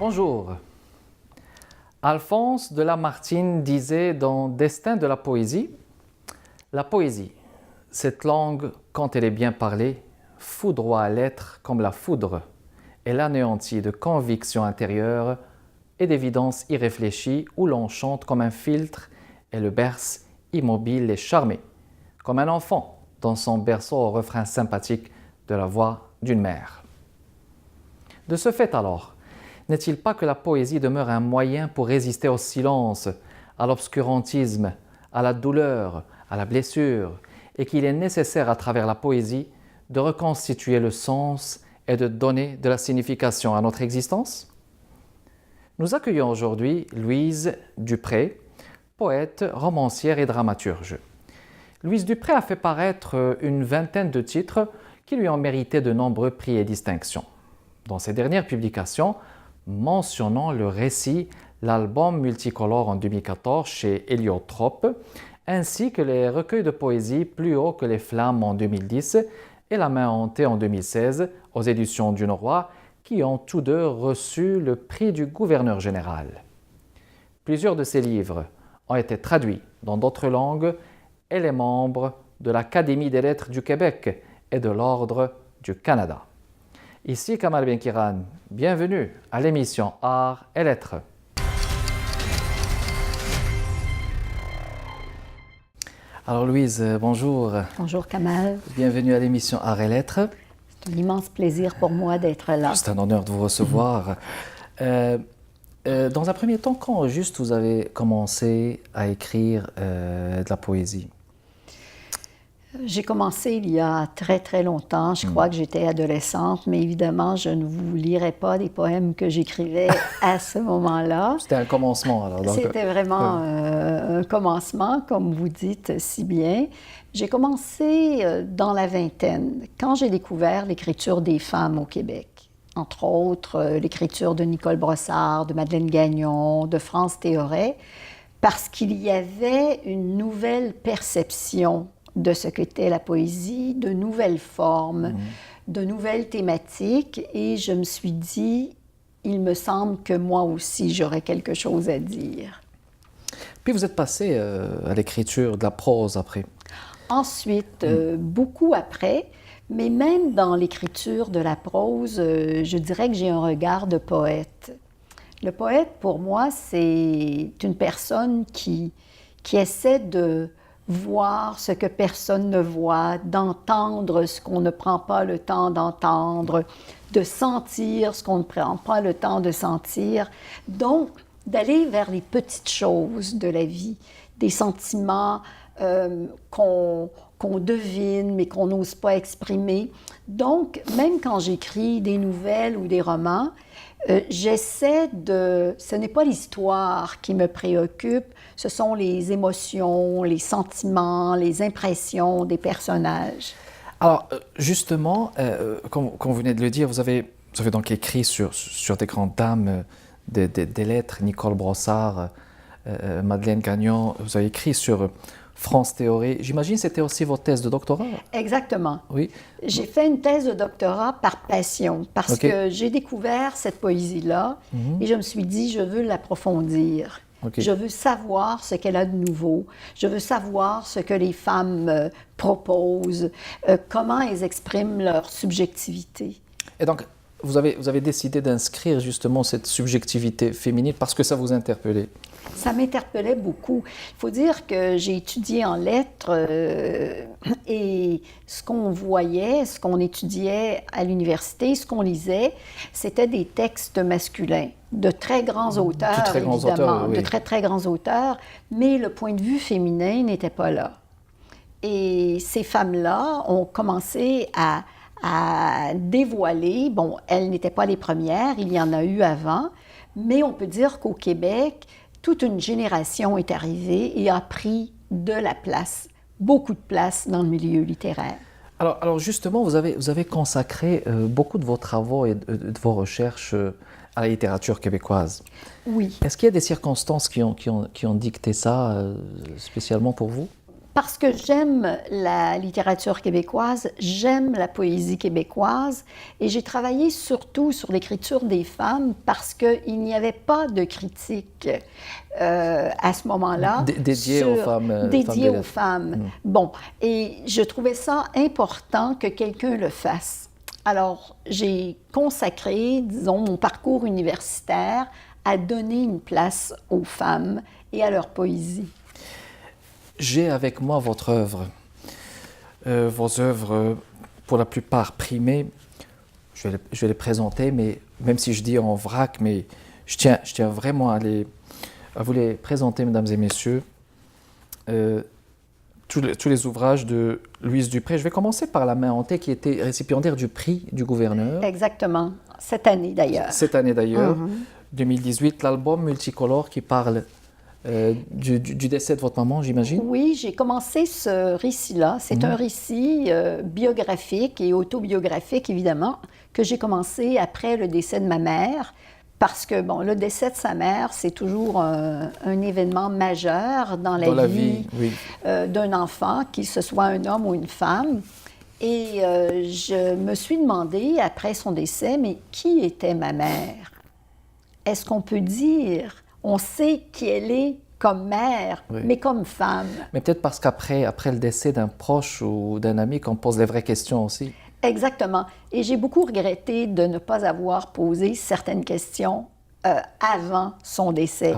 Bonjour. Alphonse de Lamartine disait dans Destin de la poésie, la poésie, cette langue, quand elle est bien parlée, foudroie à l'être comme la foudre. Elle anéantit de convictions intérieures et d'évidences irréfléchies où l'on chante comme un filtre et le berce immobile et charmé, comme un enfant dans son berceau au refrain sympathique de la voix d'une mère. De ce fait alors, n'est-il pas que la poésie demeure un moyen pour résister au silence, à l'obscurantisme, à la douleur, à la blessure, et qu'il est nécessaire à travers la poésie de reconstituer le sens et de donner de la signification à notre existence? Nous accueillons aujourd'hui Louise Dupré, poète, romancière et dramaturge. Louise Dupré a fait paraître une vingtaine de titres qui lui ont mérité de nombreux prix et distinctions. Dans ses dernières publications, mentionnant le récit, l'album multicolore en 2014 chez Héliotrope, ainsi que les recueils de poésie Plus haut que les flammes en 2010 et La main hantée en 2016 aux éditions du Noroît, qui ont tous deux reçu le prix du gouverneur général. Plusieurs de ces livres ont été traduits dans d'autres langues et les membres de l'Académie des lettres du Québec et de l'Ordre du Canada. Ici Kamal Benkiran, bienvenue à l'émission Art et Lettres. Alors Louise, bonjour. Bonjour Kamal. Bienvenue à l'émission Art et Lettres. C'est un immense plaisir pour moi d'être là. C'est un honneur de vous recevoir. Dans un premier temps, quand juste vous avez commencé à écrire de la poésie? J'ai commencé il y a très très longtemps. Je crois que j'étais adolescente, mais évidemment, je ne vous lirai pas des poèmes que j'écrivais à ce moment-là. C'était un commencement alors. C'était vraiment un commencement, comme vous dites si bien. J'ai commencé dans la vingtaine, quand j'ai découvert l'écriture des femmes au Québec. Entre autres, l'écriture de Nicole Brossard, de Madeleine Gagnon, de France Théoret, parce qu'il y avait une nouvelle perception de ce qu'était la poésie, de nouvelles formes, de nouvelles thématiques, et je me suis dit, il me semble que moi aussi, j'aurais quelque chose à dire. Puis vous êtes passé à l'écriture de la prose après. Ensuite, beaucoup après, mais même dans l'écriture de la prose, je dirais que j'ai un regard de poète. Le poète, pour moi, c'est une personne qui essaie de voir ce que personne ne voit, d'entendre ce qu'on ne prend pas le temps d'entendre, de sentir ce qu'on ne prend pas le temps de sentir. Donc, d'aller vers les petites choses de la vie, des sentiments qu'on devine, mais qu'on n'ose pas exprimer. Donc, même quand j'écris des nouvelles ou des romans, j'essaie de... Ce n'est pas l'histoire qui me préoccupe, ce sont les émotions, les sentiments, les impressions des personnages. Alors, justement, comme vous venez de le dire, vous avez donc écrit sur des grandes dames des lettres, Nicole Brossard, Madeleine Gagnon, vous avez écrit sur France Théoret. J'imagine que c'était aussi votre thèse de doctorat? Exactement. Oui. J'ai fait une thèse de doctorat par passion, parce que j'ai découvert cette poésie-là et je me suis dit, je veux l'approfondir. Je veux savoir ce qu'elle a de nouveau. Je veux savoir ce que les femmes proposent, comment elles expriment leur subjectivité. Et donc, vous avez décidé d'inscrire justement cette subjectivité féminine parce que ça vous interpellait? Ça m'interpellait beaucoup. Il faut dire que j'ai étudié en lettres et ce qu'on voyait, ce qu'on étudiait à l'université, ce qu'on lisait, c'était des textes masculins, de très grands auteurs, très grands évidemment, auteurs, oui. de très très grands auteurs, mais le point de vue féminin n'était pas là. Et ces femmes-là ont commencé à dévoiler, bon, elles n'étaient pas les premières, il y en a eu avant, mais on peut dire qu'au Québec, toute une génération est arrivée et a pris de la place, beaucoup de place dans le milieu littéraire. Alors justement, vous avez consacré beaucoup de vos travaux et de vos recherches à la littérature québécoise. Oui. Est-ce qu'il y a des circonstances qui ont dicté ça spécialement pour vous? Parce que j'aime la littérature québécoise, j'aime la poésie québécoise et j'ai travaillé surtout sur l'écriture des femmes parce qu'il n'y avait pas de critique à ce moment-là. Dédié aux femmes. Dédié aux femmes. Bon, et je trouvais ça important que quelqu'un le fasse. Alors, j'ai consacré, disons, mon parcours universitaire à donner une place aux femmes et à leur poésie. J'ai avec moi votre œuvre. Vos œuvres, pour la plupart primées, je vais les présenter, mais même si je dis en vrac, mais je tiens vraiment à vous les présenter, mesdames et messieurs. Tous les ouvrages de Louise Dupré. Je vais commencer par La main hantée, qui était récipiendaire du prix du gouverneur. Exactement, cette année d'ailleurs. 2018, l'album multicolore qui parle du décès de votre maman, j'imagine? Oui, j'ai commencé ce récit-là. C'est un récit biographique et autobiographique, évidemment, que j'ai commencé après le décès de ma mère. Parce que, bon, le décès de sa mère, c'est toujours un événement majeur dans la vie oui. D'un enfant, qu'il ce soit un homme ou une femme. Et je me suis demandé, après son décès, mais qui était ma mère? Est-ce qu'on peut dire, on sait qui elle est comme mère, mais comme femme? Mais peut-être parce qu'après le décès d'un proche ou d'un ami, qu'on pose les vraies questions aussi. Exactement. Et j'ai beaucoup regretté de ne pas avoir posé certaines questions avant son décès.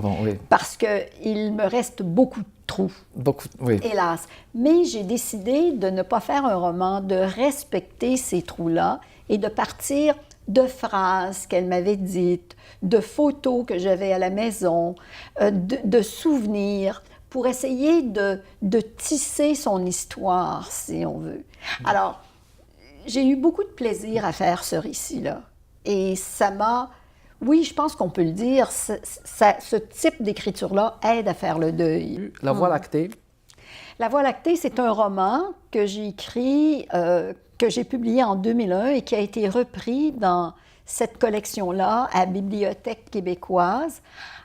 Parce qu'il me reste beaucoup de trous. Hélas. Mais j'ai décidé de ne pas faire un roman, de respecter ces trous-là et de partir de phrases qu'elle m'avait dites, de photos que j'avais à la maison, de souvenirs, pour essayer de tisser son histoire, si on veut. Alors, j'ai eu beaucoup de plaisir à faire ce récit-là. Et ça m'a... Oui, je pense qu'on peut le dire, ce type d'écriture-là aide à faire le deuil. La Voie lactée. La Voie lactée, c'est un roman que j'ai écrit, que j'ai publié en 2001 et qui a été repris dans cette collection-là à Bibliothèque québécoise.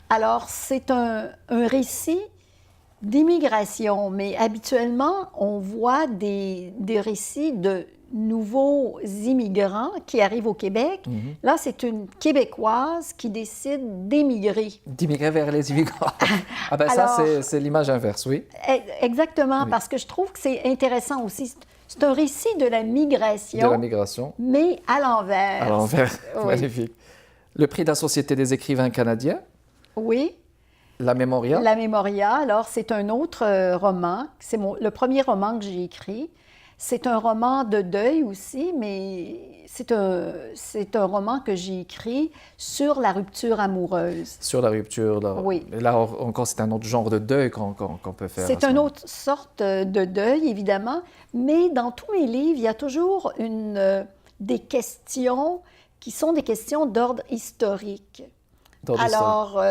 Alors, c'est un récit d'immigration, mais habituellement, on voit des récits de nouveaux immigrants qui arrivent au Québec. Là, c'est une Québécoise qui décide d'émigrer. D'immigrer vers les immigrants. Ah ben alors, ça, c'est l'image inverse, oui. Exactement, parce que je trouve que c'est intéressant aussi. C'est un récit de la migration. De la migration. Mais à l'envers. À l'envers, magnifique. Le prix de la Société des écrivains canadiens. Oui. La Mémoria. La Mémoria, alors c'est un autre roman. C'est le premier roman que j'ai écrit. C'est un roman de deuil aussi, mais c'est un roman que j'ai écrit sur la rupture amoureuse. Sur la rupture, là. Oui. Et là encore, c'est un autre genre de deuil qu'on peut faire. C'est une autre sorte de deuil, évidemment, mais dans tous mes livres, il y a toujours des questions qui sont des questions d'ordre historique. Alors,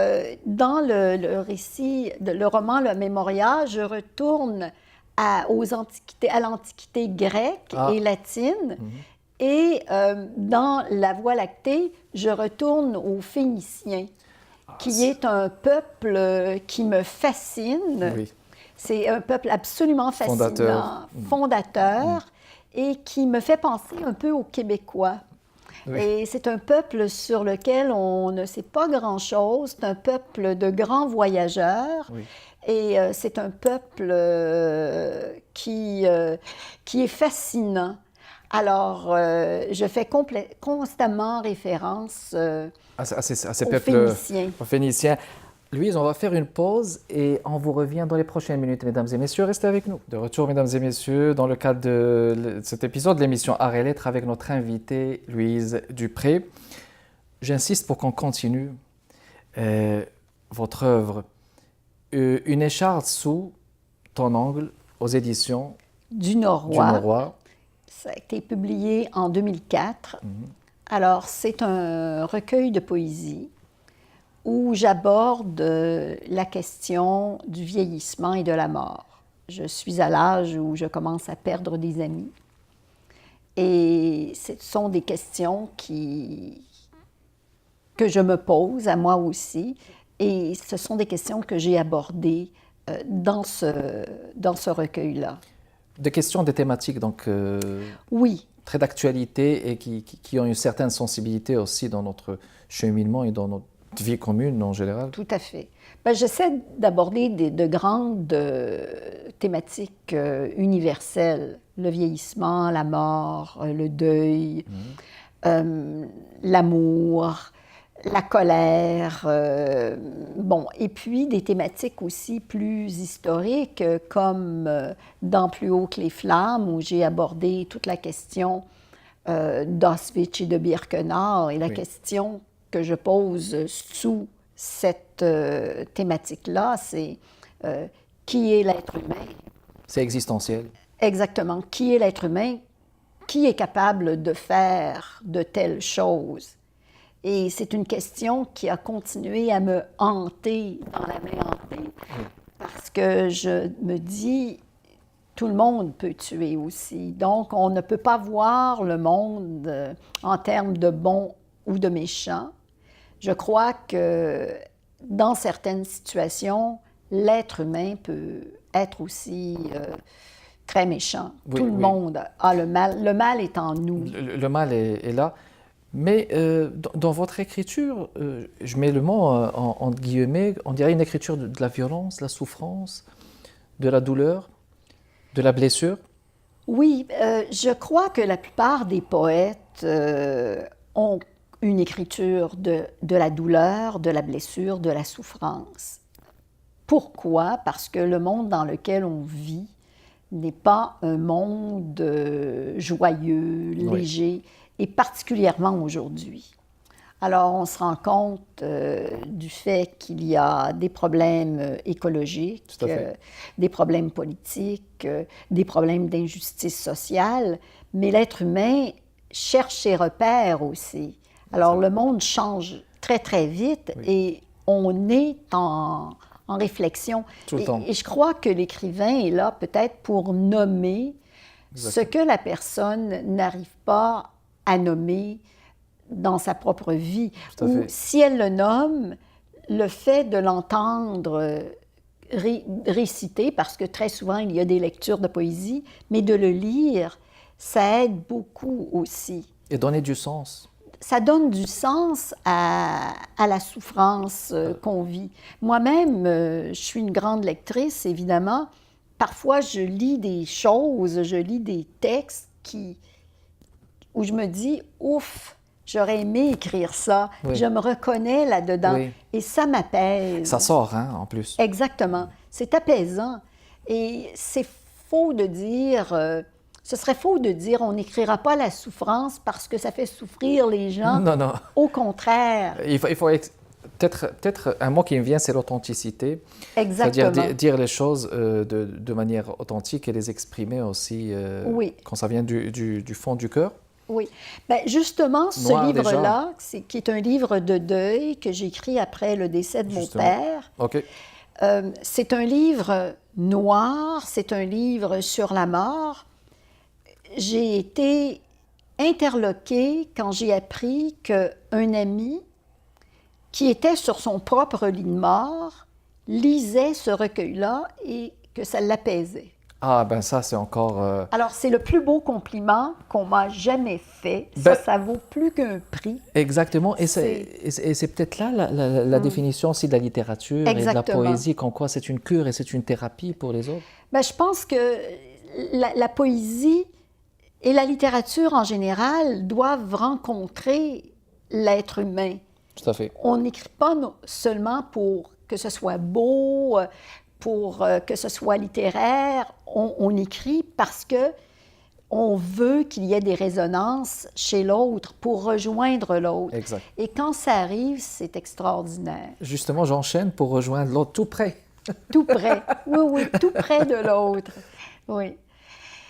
dans le récit, le roman Le Mémoria, je retourne à l'Antiquité grecque et latine. Et dans La Voie lactée, je retourne aux Phéniciens, qui est un peuple qui me fascine. Oui. C'est un peuple absolument fascinant, fondateur et qui me fait penser un peu aux Québécois. Oui. Et c'est un peuple sur lequel on ne sait pas grand-chose. C'est un peuple de grands voyageurs. Oui. Et c'est un peuple qui est fascinant. Alors, je fais constamment référence à ces peuples phéniciens. Louise, on va faire une pause et on vous revient dans les prochaines minutes, mesdames et messieurs. Restez avec nous. De retour, mesdames et messieurs, dans le cadre de cet épisode de l'émission Art et Lettres avec notre invitée Louise Dupré. J'insiste pour qu'on continue votre œuvre. Une écharde sous ton angle aux éditions du Norois. Ça a été publié en 2004. Alors, c'est un recueil de poésie où j'aborde la question du vieillissement et de la mort. Je suis à l'âge où je commence à perdre des amis. Et ce sont des questions que je me pose à moi aussi. Et ce sont des questions que j'ai abordées dans ce recueil-là. Des questions, des thématiques, donc Oui, très d'actualité et qui ont une certaine sensibilité aussi dans notre cheminement et dans notre vie commune en général. tout à fait. Ben, j'essaie d'aborder de grandes thématiques universelles, le vieillissement, la mort, le deuil, l'amour, la colère, bon, et puis des thématiques aussi plus historiques, comme dans Plus haut que les flammes, où j'ai abordé toute la question d'Auschwitz et de Birkenau, et la Oui. question que je pose sous cette thématique-là, c'est qui est l'être humain? C'est existentiel. Exactement, qui est l'être humain? Qui est capable de faire de telles choses? Et c'est une question qui a continué à me hanter dans la main hantée, parce que je me dis, tout le monde peut tuer aussi. Donc, on ne peut pas voir le monde en termes de bon ou de méchant. Je crois que dans certaines situations, l'être humain peut être aussi très méchant. Oui, Tout le oui. monde a le mal. Le mal est en nous. Le mal est là. Mais dans votre écriture, je mets le mot entre guillemets, on dirait une écriture de la violence, de la souffrance, de la douleur, de la blessure. Oui, je crois que la plupart des poètes ont une écriture de la douleur, de la blessure, de la souffrance. Pourquoi? Parce que le monde dans lequel on vit n'est pas un monde joyeux, Oui. léger, et particulièrement aujourd'hui. Alors, on se rend compte du fait qu'il y a des problèmes écologiques, Tout à fait. des problèmes politiques, des problèmes d'injustice sociale, mais l'être humain cherche ses repères aussi. Alors, le monde change très, très vite Oui. et on est en réflexion. Tout le temps. Et je crois que l'écrivain est là peut-être pour nommer ce que la personne n'arrive pas à nommer dans sa propre vie. Tout à Ou fait. si elle le nomme, le fait de l'entendre réciter, parce que très souvent il y a des lectures de poésie, mais de le lire, ça aide beaucoup aussi. Et donner du sens. Ça donne du sens à la souffrance qu'on vit. Moi-même, je suis une grande lectrice, évidemment. Parfois, je lis des choses, je lis des textes où je me dis, ouf, j'aurais aimé écrire ça. Oui. Je me reconnais là-dedans. Oui. Et ça m'apaise. Ça sort, hein, en plus. Exactement. C'est apaisant. Et c'est faux de dire, ce serait faux de dire on n'écrira pas la souffrance parce que ça fait souffrir les gens. Non, non. Au contraire. Il faut peut-être un mot qui me vient, c'est l'authenticité. Exactement. C'est-à-dire dire les choses de manière authentique et les exprimer aussi Oui. quand ça vient du fond du cœur. Oui. Bien, justement, ce Noir, livre-là, qui est un livre de deuil que j'ai écrit après le décès de mon Justement. père, OK. c'est un livre noir, c'est un livre sur la mort. J'ai été interloquée quand j'ai appris qu'un ami qui était sur son propre lit de mort lisait ce recueil-là et que ça l'apaisait. Ah, ben ça, c'est encore... Alors, c'est le plus beau compliment qu'on m'a jamais fait. Ben- Ça vaut plus qu'un prix. Exactement. Et C'est- c'est peut-être là la définition aussi de la littérature et de la Exactement. poésie, qu'en quoi c'est une cure et c'est une thérapie pour les autres. Ben, je pense que la poésie et la littérature en général doivent rencontrer l'être humain. Tout à fait. On n'écrit pas seulement pour que ce soit beau, pour que ce soit littéraire. On écrit parce que on veut qu'il y ait des résonances chez l'autre pour rejoindre l'autre. Exact. Et quand ça arrive, c'est extraordinaire. Justement, j'enchaîne pour rejoindre l'autre tout près. Tout près. Oui, oui, tout près de l'autre. Oui.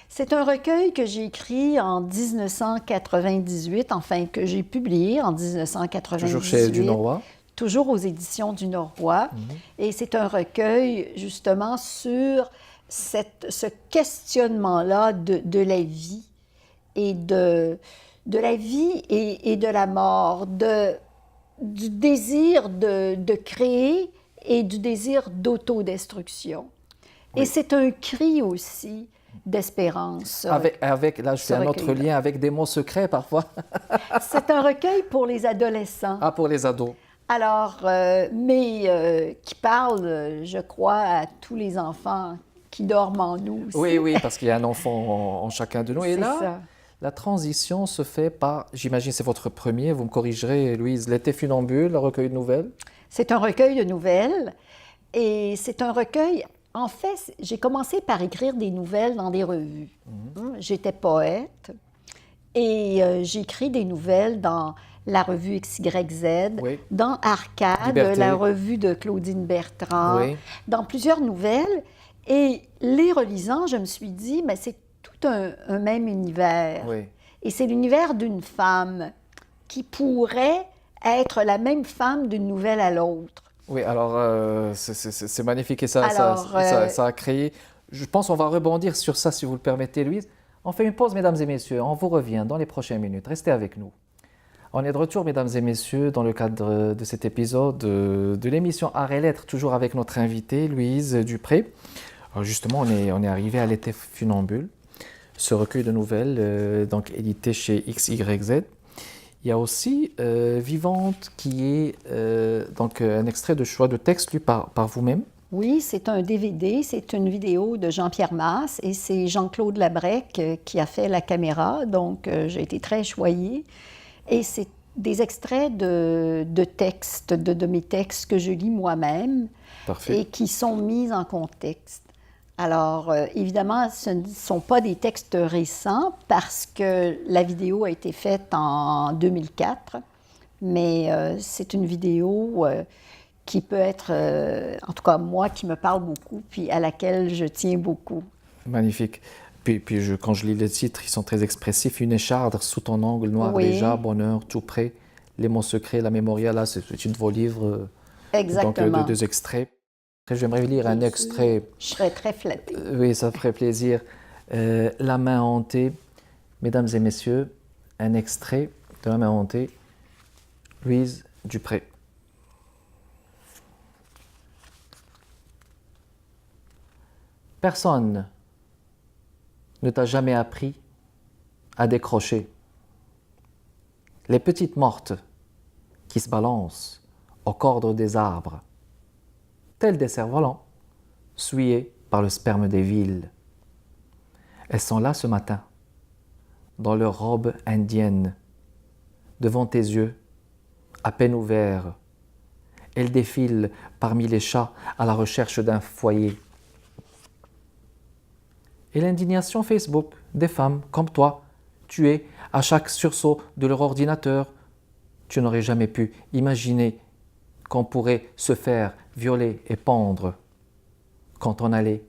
C'est un recueil que j'ai écrit en 1998, enfin que j'ai publié en 1998. Toujours chez Du Norois. Toujours aux éditions du Norois. Et c'est un recueil justement sur ce questionnement-là de la vie et de la vie et de la mort, du désir de créer et du désir d'autodestruction. Oui. Et c'est un cri aussi d'espérance. Là, je fais un autre lien avec des mots secrets parfois. C'est un recueil pour les adolescents. Ah, pour les ados. Alors, mais qui parle, je crois, à tous les enfants qui dorment en nous aussi. Oui, oui, parce qu'il y a un enfant en chacun de nous. Et C'est là, ça. la transition se fait par, j'imagine c'est votre premier, vous me corrigerez, Louise, L'été funambule, le recueil de nouvelles. C'est un recueil de nouvelles et c'est un recueil. En fait, j'ai commencé par écrire des nouvelles dans des revues. J'étais poète et j'ai écrit des nouvelles dans la revue XYZ, Oui. dans Arcade, Liberté. la revue de Claudine Bertrand, Oui. dans plusieurs nouvelles. Et les relisant, je me suis dit, mais c'est tout un même univers. Oui. Et c'est l'univers d'une femme qui pourrait être la même femme d'une nouvelle à l'autre. Oui, alors c'est magnifique et ça, Alors, ça a créé. Je pense qu'on va rebondir sur ça si vous le permettez, Louise. On fait une pause, mesdames et messieurs. On vous revient dans les prochaines minutes. Restez avec nous. On est de retour, mesdames et messieurs, dans le cadre de cet épisode de l'émission Art et Lettres, toujours avec notre invitée, Louise Dupré. Alors justement, on est arrivé à L'été funambule, ce recueil de nouvelles, donc édité chez XYZ. Il y a aussi Vivante, qui est donc un extrait de choix de texte lu par vous-même. Oui, c'est un DVD, c'est une vidéo de Jean-Pierre Masse et c'est Jean-Claude Labrec qui a fait la caméra, donc j'ai été très choyée. Et c'est des extraits de textes, de mes textes que je lis moi-même. Parfait. Et qui sont mis en contexte. Alors, évidemment, ce ne sont pas des textes récents parce que la vidéo a été faite en 2004, mais c'est une vidéo qui peut être, en tout cas moi, qui me parle beaucoup, puis à laquelle je tiens beaucoup. Magnifique. Puis quand je lis les titres, ils sont très expressifs. Une écharde sous ton angle noir Oui. déjà, bonheur, tout près, les mots secrets, la mémoria, là, c'est un de vos livres. Exactement. Donc, de deux extraits. Après, j'aimerais lire un extrait. Je serais très flattée. Oui, ça ferait plaisir. La main hantée. Mesdames et messieurs, un extrait de La main hantée. Louise Dupré. Personne ne t'a jamais appris à décrocher. Les petites mortes qui se balancent aux cordes des arbres, tels des cerfs-volants, souillés par le sperme des villes. Elles sont là ce matin, dans leurs robes indiennes, devant tes yeux, à peine ouverts. Elles défilent parmi les chats à la recherche d'un foyer. Et l'indignation Facebook des femmes comme toi, tuées à chaque sursaut de leur ordinateur. Tu n'aurais jamais pu imaginer qu'on pourrait se faire violer et pendre. Quand on allait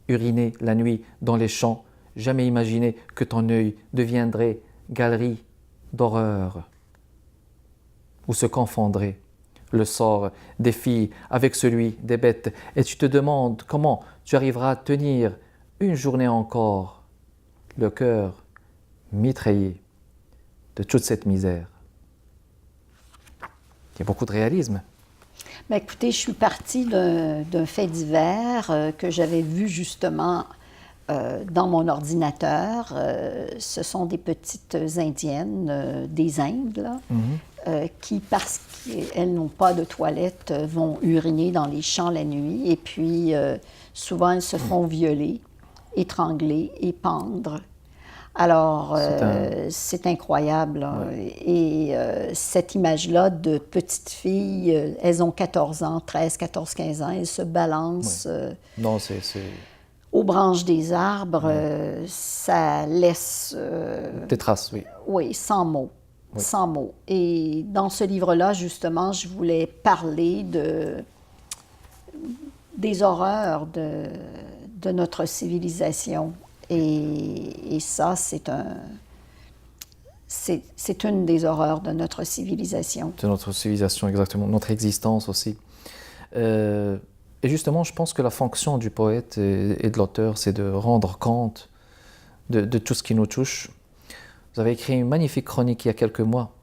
uriner la nuit dans les champs, jamais imaginer que ton œil deviendrait galerie d'horreur, où se confondrait le sort des filles avec celui des bêtes, et tu te demandes comment tu arriveras à tenir une journée encore, le cœur mitraillé de toute cette misère. Il y a beaucoup de réalisme. Bien, écoutez, je suis partie d'un fait divers que j'avais vu justement dans mon ordinateur. Ce sont des petites Indiennes des Indes, là, qui, parce qu'elles n'ont pas de toilette, vont uriner dans les champs la nuit. Et puis, souvent, elles se font violer, étrangler et pendre. Alors, c'est incroyable. Là. Ouais. Et cette image-là de petites filles, elles ont 14 ans, 13, 14, 15 ans, elles se balancent Non, c'est... aux branches des arbres. Ça laisse... Des traces, oui. Oui, sans mots. Oui. Sans mots. Et dans ce livre-là, justement, je voulais parler des horreurs de notre civilisation. Et ça, c'est une des horreurs de notre civilisation. De notre civilisation, exactement. Notre existence aussi. Et justement, je pense que la fonction du poète et de l'auteur, c'est de rendre compte de tout ce qui nous touche. Vous avez écrit une magnifique chronique il y a quelques mois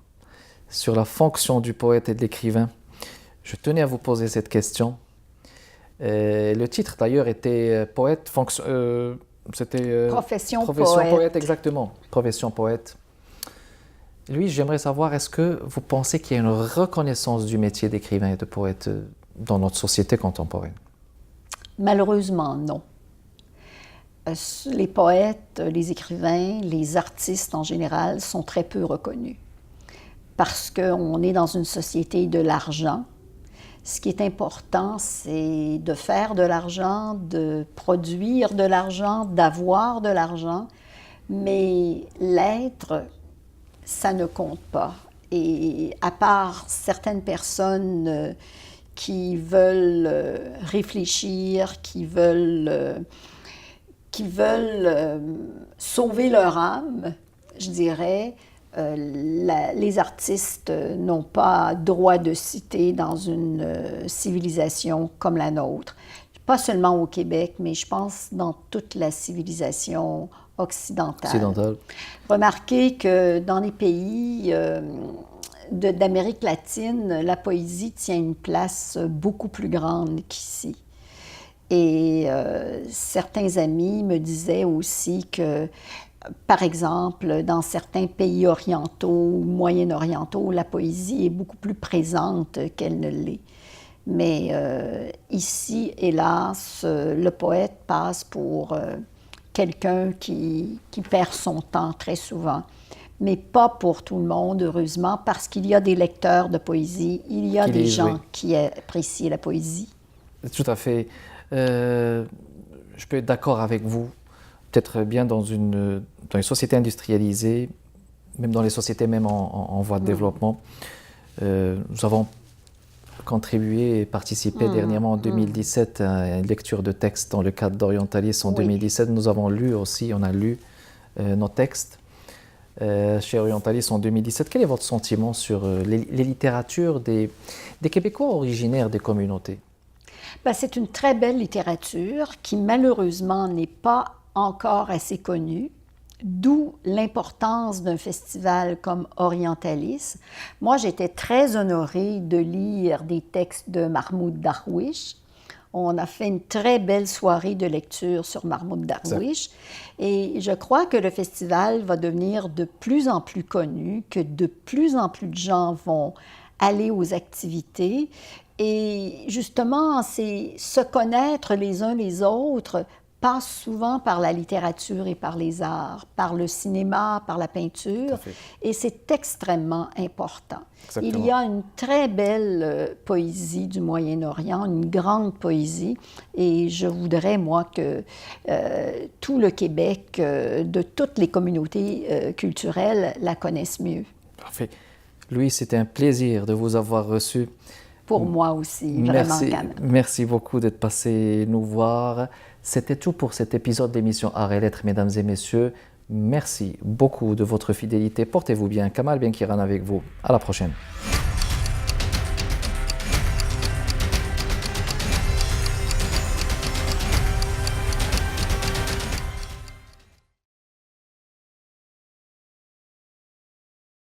sur la fonction du poète et de l'écrivain. Je tenais à vous poser cette question. Le titre d'ailleurs était poète, c'était Profession poète, poète. exactement, profession poète. Lui, j'aimerais savoir, est-ce que vous pensez qu'il y a une reconnaissance du métier d'écrivain et de poète dans notre société contemporaine? Malheureusement, non. Les poètes, les écrivains, les artistes en général sont très peu reconnus parce qu'on est dans une société de l'argent. Ce qui est important, c'est de faire de l'argent, de produire de l'argent, d'avoir de l'argent, mais l'être, ça ne compte pas. Et à part certaines personnes qui veulent réfléchir, qui veulent sauver leur âme, je dirais, les artistes n'ont pas droit de citer dans une civilisation comme la nôtre. Pas seulement au Québec, mais je pense dans toute la civilisation occidentale. Remarquez que dans les pays d'Amérique latine, la poésie tient une place beaucoup plus grande qu'ici. Et certains amis me disaient aussi que, par exemple, dans certains pays orientaux ou moyen-orientaux, la poésie est beaucoup plus présente qu'elle ne l'est. Mais ici, hélas, le poète passe pour quelqu'un qui perd son temps très souvent. Mais pas pour tout le monde, heureusement, parce qu'il y a des lecteurs de poésie, il y a des gens qui apprécient la poésie. Tout à fait. Je peux être d'accord avec vous. Peut-être bien dans une société industrialisée, même dans les sociétés même en voie de développement. Nous avons contribué et participé dernièrement en 2017 à une lecture de textes dans le cadre d'Orientalis en 2017. Nous avons lu aussi, on a lu nos textes chez Orientalis en 2017. Quel est votre sentiment sur les littératures des Québécois originaires des communautés? Ben, c'est une très belle littérature qui malheureusement n'est pas encore assez connue, d'où l'importance d'un festival comme Orientalis. Moi, j'étais très honorée de lire des textes de Mahmoud Darwish. On a fait une très belle soirée de lecture sur Mahmoud Darwish. Et je crois que le festival va devenir de plus en plus connu, que de plus en plus de gens vont aller aux activités. Et justement, c'est se connaître les uns les autres passe souvent par la littérature et par les arts, par le cinéma, par la peinture, et c'est extrêmement important. Exactement. Il y a une très belle poésie du Moyen-Orient, une grande poésie, et je voudrais, moi, que tout le Québec, de toutes les communautés culturelles, la connaissent mieux. Parfait. Louis, c'était un plaisir de vous avoir reçu. Pour moi aussi, vraiment. Merci beaucoup d'être passé nous voir. C'était tout pour cet épisode d'émission Arts et Lettres, mesdames et messieurs. Merci beaucoup de votre fidélité. Portez-vous bien. Kamal Benkiran avec vous. À la prochaine.